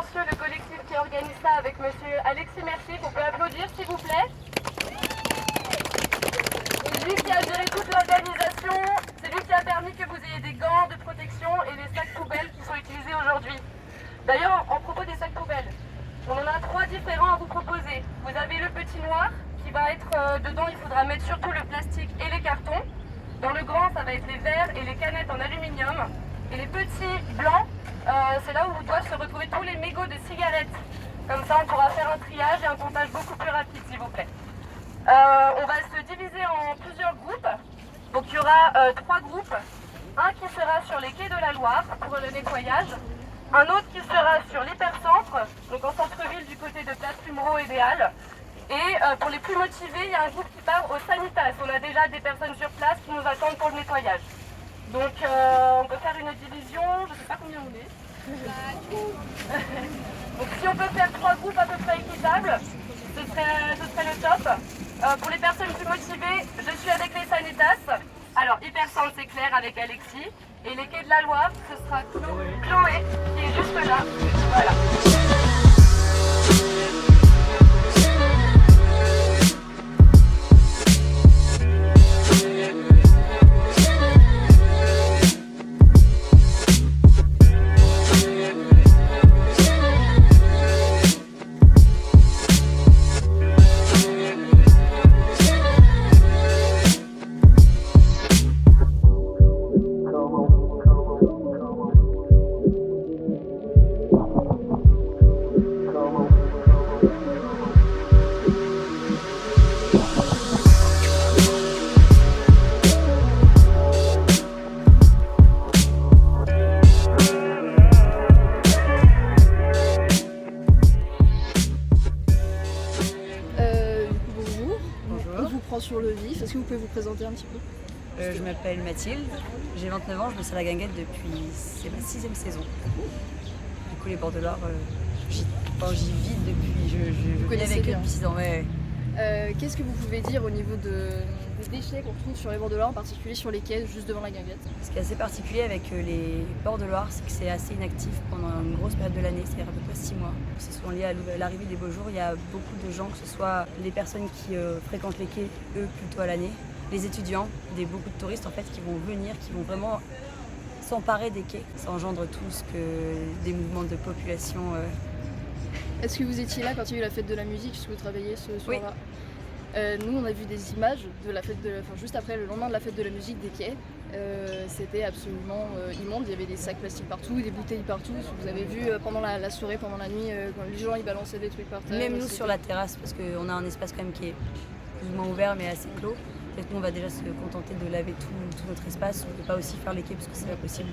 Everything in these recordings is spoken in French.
monsieur le collectif qui organise ça avec monsieur Alexis Mercier, qu'on peut applaudir s'il vous plaît. C'est lui qui a géré toute l'organisation, c'est lui qui a permis que vous ayez des gants de protection et les sacs poubelles qui sont utilisés aujourd'hui. D'ailleurs, en propos des sacs poubelles, on en a 3 différents à vous proposer. Vous avez le petit noir qui va être dedans, il faudra mettre surtout le plastique et les cartons. Dans le grand, ça va être les verres et les canettes en aluminium. Et les petits blancs, c'est là où doivent se retrouver tous les mégots de cigarettes. Comme ça, on pourra faire un triage et un comptage beaucoup plus rapide, s'il vous plaît. On va se diviser en plusieurs groupes. Donc il y aura 3 groupes. Un qui sera sur les quais de la Loire pour le nettoyage. Un autre qui sera sur l'hypercentre, donc en centre-ville du côté de Place Plumereau et des Halles. Et pour les plus motivés, il y a un groupe qui part au Sanitas. On a déjà des personnes sur place qui nous attendent pour le nettoyage. Donc on peut faire une division, je ne sais pas combien on est. Donc si on peut faire 3 groupes à peu près équitables, ce serait le top. Pour les personnes plus motivées, je suis avec les Sanitas. Alors Hypercentre c'est clair avec Alexis. Et les quais de la Loire, ce sera Chloé qui est juste là. Voilà. Sur le vif, est-ce que vous pouvez vous présenter un petit peu? Je m'appelle Mathilde, j'ai 29 ans, je bosse à la Guinguette depuis, c'est ma 6e saison. Du coup les bords de l'Or, j'y vis depuis, je vis avec eux depuis 6 ans. Ouais. Qu'est-ce que vous pouvez dire au niveau des déchets qu'on retrouve sur les bords de Loire, en particulier sur les quais, juste devant la Guinguette? Ce qui est assez particulier avec les bords de Loire, c'est que c'est assez inactif pendant une grosse période de l'année, c'est-à-dire à peu près 6 mois. C'est souvent lié à l'arrivée des beaux jours, il y a beaucoup de gens, que ce soit les personnes qui fréquentent les quais, eux plutôt à l'année, les étudiants, beaucoup de touristes en fait qui vont venir, qui vont vraiment s'emparer des quais. Ça engendre tout ce que des mouvements de population. Est-ce que vous étiez là quand il y a eu la fête de la musique, puisque vous travaillez ce soir-là? Oui. Nous, on a vu des images de la fête juste après, le lendemain de la fête de la musique des quais. C'était absolument immonde. Il y avait des sacs plastiques partout, des bouteilles partout. Vous avez vu pendant la soirée, pendant la nuit, quand les gens ils balançaient des trucs par terre. Même nous sur la terrasse, parce qu'on a un espace quand même qui est plus ou moins ouvert mais assez clos. Peut-être nous on va déjà se contenter de laver tout notre espace. On ne peut pas aussi faire les quais parce que c'est pas possible.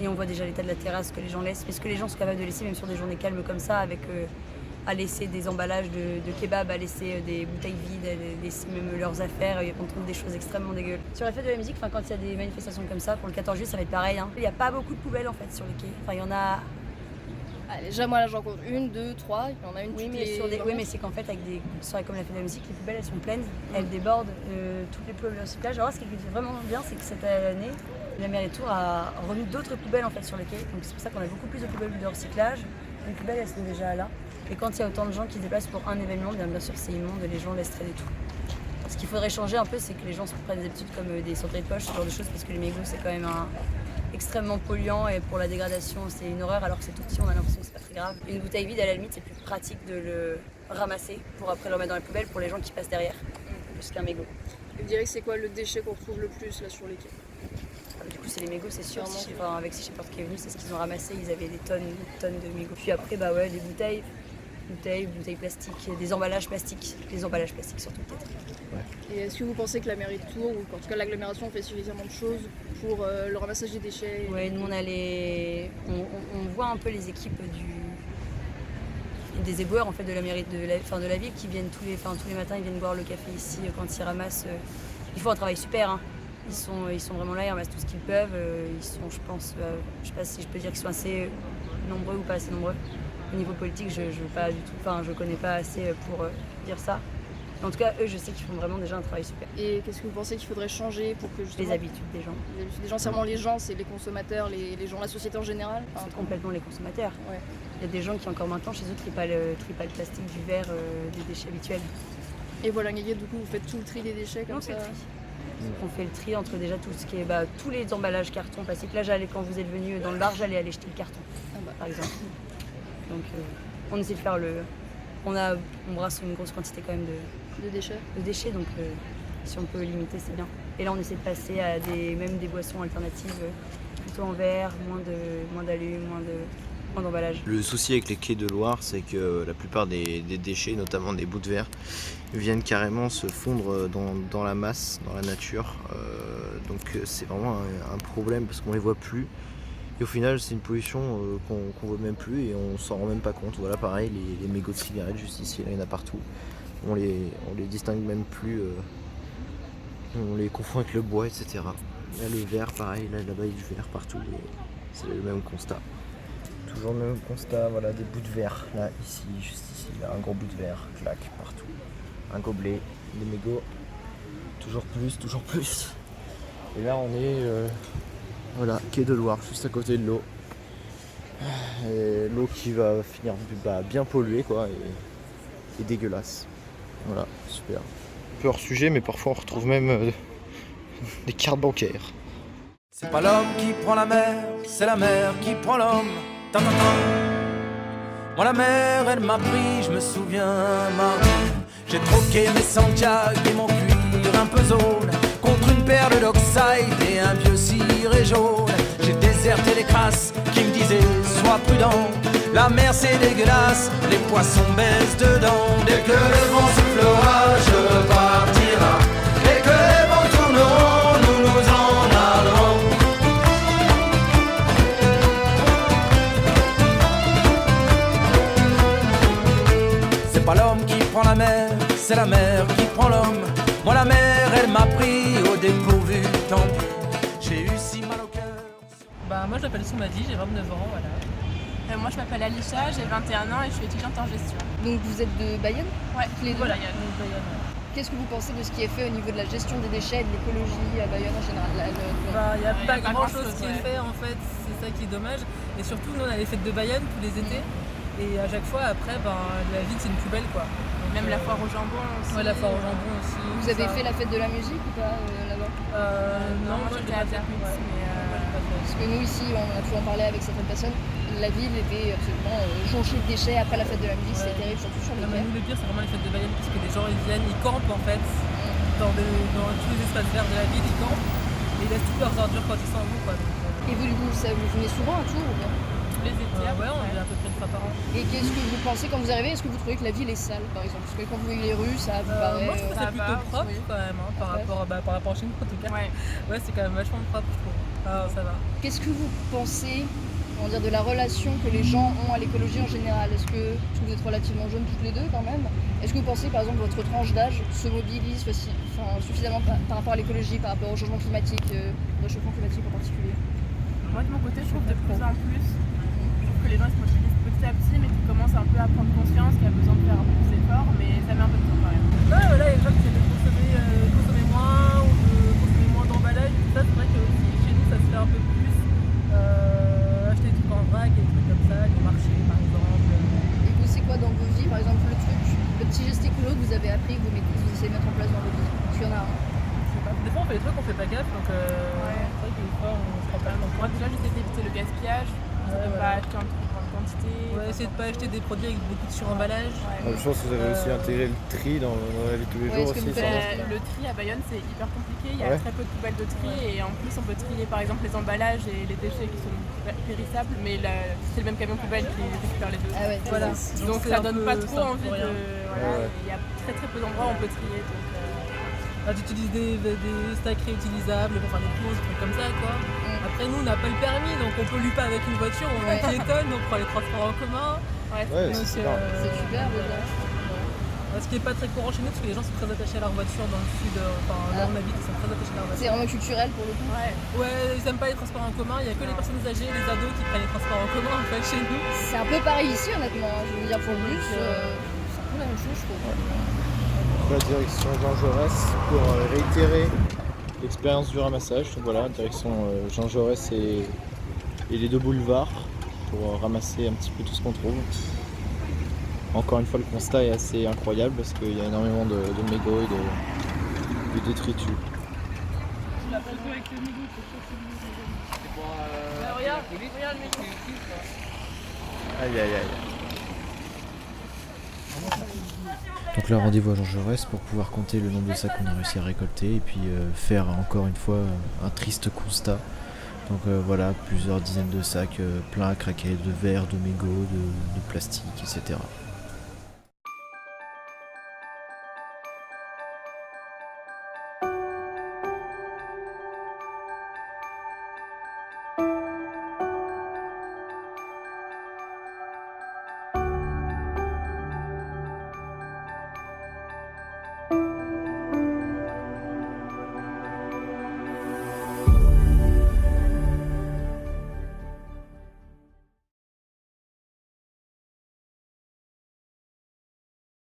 Et on voit déjà l'état de la terrasse que les gens laissent. Mais ce que les gens sont capables de laisser, même sur des journées calmes comme ça, avec à laisser des emballages de kebab, à laisser des bouteilles vides, à laisser même leurs affaires. On trouve des choses extrêmement dégueulasses. Sur la fête de la musique, quand il y a des manifestations comme ça, pour le 14 juillet, ça va être pareil. Il n'y a pas beaucoup de poubelles en fait sur les quais. Il y en a. Déjà, moi là j'en compte 1, 2, 3, il y en a une oui, mais c'est qu'en fait, avec des soirées comme la fête de la musique, les poubelles elles sont pleines, elles débordent toutes les poubelles de recyclage. Alors, ce qui est vraiment bien, c'est que cette année, la mairie de Tours a remis d'autres poubelles en fait sur les quais. Donc, c'est pour ça qu'on a beaucoup plus de poubelles de recyclage. Les poubelles elles sont déjà là. Et quand il y a autant de gens qui se déplacent pour un événement, bien sûr c'est immonde et les gens laissent traîner tout. Ce qu'il faudrait changer un peu, c'est que les gens se prennent des habitudes comme des cendriers de poche, ce genre de choses, parce que les mégots c'est quand même extrêmement polluant et pour la dégradation c'est une horreur, alors que c'est tout petit, on a l'impression que c'est pas très grave. Une bouteille vide à la limite c'est plus pratique de le ramasser pour après le remettre dans la poubelle pour les gens qui passent derrière, plus qu'un mégot. Vous diriez que c'est quoi le déchet qu'on retrouve le plus là sur les quais? Du coup c'est les mégots, c'est sûr. Avec Sea Shepherd qui est venu, c'est ce qu'ils ont ramassé, ils avaient des tonnes de mégots. Puis après des bouteilles plastiques, des emballages plastiques surtout peut-être. Ouais. Et est-ce que vous pensez que la mairie de Tours, ou en tout cas l'agglomération, fait suffisamment de choses pour le ramassage des déchets? Oui, nous on voit un peu les équipes des éboueurs en fait, de la mairie de la ville qui viennent tous les matins, ils viennent boire le café ici quand ils ramassent. Ils font un travail super, hein. Ils sont vraiment là, ils ramassent tout ce qu'ils peuvent. Ils sont, je pense, je sais pas si je peux dire qu'ils sont assez nombreux ou pas assez nombreux. Au niveau politique, je veux pas du tout, je connais pas assez pour dire ça. En tout cas, eux, je sais qu'ils font vraiment déjà un travail super. Et qu'est-ce que vous pensez qu'il faudrait changer pour que justement... Les habitudes des gens. Les habitudes des gens, c'est vraiment les gens, c'est les consommateurs, les gens, la société en général. C'est complètement les consommateurs. Ouais. Il y a des gens qui encore maintenant chez eux trient pas le plastique, du verre, des déchets habituels. Et voilà, Guinguette, du coup, vous faites tout le tri des déchets comme ça. On fait le tri entre déjà tout ce qui est tous les emballages carton, plastique. Là, quand vous êtes venu dans le bar, j'allais aller jeter le carton, par exemple. Donc, on essaie de faire on brasse une grosse quantité quand même de déchets, donc si on peut limiter, c'est bien. Et là, on essaie de passer à même des boissons alternatives, plutôt en verre, moins d'alu, moins d'emballage. Le souci avec les quais de Loire, c'est que la plupart des déchets, notamment des bouts de verre, viennent carrément se fondre dans la masse, dans la nature. Donc c'est vraiment un problème parce qu'on les voit plus. Et au final, c'est une pollution qu'on voit même plus et on s'en rend même pas compte. Voilà, pareil, les mégots de cigarettes juste ici, là, il y en a partout. On les distingue même plus. On les confond avec le bois, etc. Là, le verre, pareil, là-bas, il y a du verre partout. C'est le même constat. Toujours le même constat, voilà, des bouts de verre. Là, ici, juste ici, là, un gros bout de verre, clac, partout. Un gobelet, des mégots. Toujours plus. Et là, on est... voilà, quai de Loire, juste à côté de l'eau. Et l'eau qui va finir bien polluée, quoi, et dégueulasse. Voilà, super. Un peu hors sujet, mais parfois on retrouve même des cartes bancaires. C'est pas l'homme qui prend la mer, c'est la mer qui prend l'homme. Tan, tan, tan. Moi la mer, elle m'a pris, je me souviens, mardi. J'ai troqué mes Santiago et mon cuir un peu zone contre une paire de Dockside et un vieux ciré jaune. J'ai déserté les crasses qui me disaient sois prudent. La mer c'est dégueulasse, les poissons baissent dedans. Dès que le vent soufflera, je repartira. Dès que les vents tourneront, nous nous en allerons. C'est pas l'homme qui prend la mer, c'est la mer qui prend l'homme. Moi la mer, elle m'a pris au dépourvu, tant pis. J'ai eu si mal au cœur. Moi je m'appelle Soumadi, j'ai 29 ans, voilà. Moi je m'appelle Alicia, j'ai 21 ans et je suis étudiante en gestion. Donc vous êtes de Bayonne? Ouais, les deux. Voilà, il y a donc Bayonne. Qu'est-ce que vous pensez de ce qui est fait au niveau de la gestion des déchets et de l'écologie à Bayonne en général? Il n'y a pas pas grand-chose grand-chose, qui est fait en fait, c'est ça qui est dommage. Et surtout nous on a les fêtes de Bayonne tous les étés. Et à chaque fois après, la ville c'est une poubelle quoi. Donc, Même la foire au jambon aussi. Ouais, la foire au jambon aussi. Vous avez fait la fête de la musique ou pas là-bas? Non, moi je j'étais l'ai à pas fait. Biarritz, Ouais. mais Parce que nous ici, on a pu en parler avec certaines personnes, la ville était absolument jonchée de déchets après la fête de la musique, c'était terrible, surtout sur le Non, mais quai. nous le pire c'est vraiment les fêtes de Bayonne parce que les gens ils viennent, ils campent en fait dans tous les espaces verts de la ville, ils campent et ils laissent toutes leurs ordures quand ils s'en vont quoi. Donc, Et vous, du coup, vous venez souvent à Tours ou bien? tous les étés. ouais, on vient à peu près une fois par an. Et qu'est-ce que vous pensez quand vous arrivez? Est-ce que vous trouvez que la ville est sale par exemple? Parce que quand vous voyez les rues, ça vous paraît. Moi je trouve ça ça plutôt va, propre oui. quand même, par rapport à chez nous en tout cas. Ouais. Ouais, c'est quand même vachement propre je trouve. Ah, ça va. Qu'est-ce que vous pensez de la relation que les gens ont à l'écologie en général? Est-ce que, parce que vous êtes relativement jeunes toutes les deux quand même, est-ce que vous pensez par exemple votre tranche d'âge se mobilise suffisamment par rapport à l'écologie, par rapport au changement climatique, réchauffement climatique en particulier? Moi de mon côté, je trouve de plus en plus. Je trouve que les gens se mobilisent petit à petit, mais qui commencent un peu à prendre conscience qu'il y a besoin de faire un peu plus d'efforts, mais ça met un peu de temps quand même. Ouais, voilà, il y a des gens qui essaient de consommer moins ou de consommer moins d'emballage. Tout ça, c'est vrai que aussi, chez nous, ça se fait un peu plus. Acheter des trucs en vrac et des trucs comme ça, au marché par exemple. Et vous, c'est quoi dans vos vies, par exemple, le petit geste écolo que vous avez appris, que vous essayez de mettre en place dans vos vies? Parce qu'il y en a un. Des fois, on fait des trucs, on fait pas gaffe, donc c'est vrai que des fois, on se rend pas compte. Moi déjà, j'essaie d'éviter le gaspillage, de ne pas acheter en trop grande quantité. Ouais, essayer de pas acheter des produits avec beaucoup de suremballage. Ouais. Je pense que vous avez aussi intégré le tri dans la vie de tous les Ouais, jours est-ce que aussi. vous faites- ça. Le tri à Bayonne c'est hyper compliqué, il y a Ouais. très peu de poubelles de tri et en plus on peut trier par exemple les emballages et les déchets qui sont périssables mais c'est le même camion poubelle qui récupère les deux. Ah ouais, Voilà. Donc c'est ça un donne peu- pas c'est trop un peu envie rien. de... Voilà, Ouais. il y a très peu d'endroits où on peut trier donc... Tu utilises des stacks réutilisables, enfin des pauses, des trucs comme ça quoi. Après nous on n'a pas le permis donc on pollue pas avec une voiture, on Ouais. piétonne, on prend les transports en commun. Ouais, Ouais, Donc, c'est super. C'est super déjà. Ce qui est pas très courant chez nous parce que les gens sont très attachés à leur voiture dans le sud, là où on habite, ils sont très attachés à leur C'est voiture. vraiment culturel pour le coup. ouais. Ouais, ils aiment pas les transports en commun, il y a que les personnes âgées, les ados qui prennent les transports en commun en fait chez nous. C'est un peu pareil ici honnêtement, je veux dire pour le bus, c'est un peu peu la même chose, je trouve. La direction Jean Jaurès pour réitérer l'expérience du ramassage. Donc voilà, direction Jean Jaurès et les 2 boulevards pour ramasser un petit peu tout ce qu'on trouve. Encore une fois, le constat est assez incroyable parce qu'il y a énormément de mégots et de détritus. La photo avec le mégot, c'est sûr que c'est le mégot. Regarde le mégot. Aïe aïe aïe. Donc là, rendez-vous à Jean Jaurès pour pouvoir compter le nombre de sacs qu'on a réussi à récolter et puis faire encore une fois un triste constat. Donc voilà, plusieurs dizaines de sacs pleins à craquer, de verre, de mégots, de plastique, etc.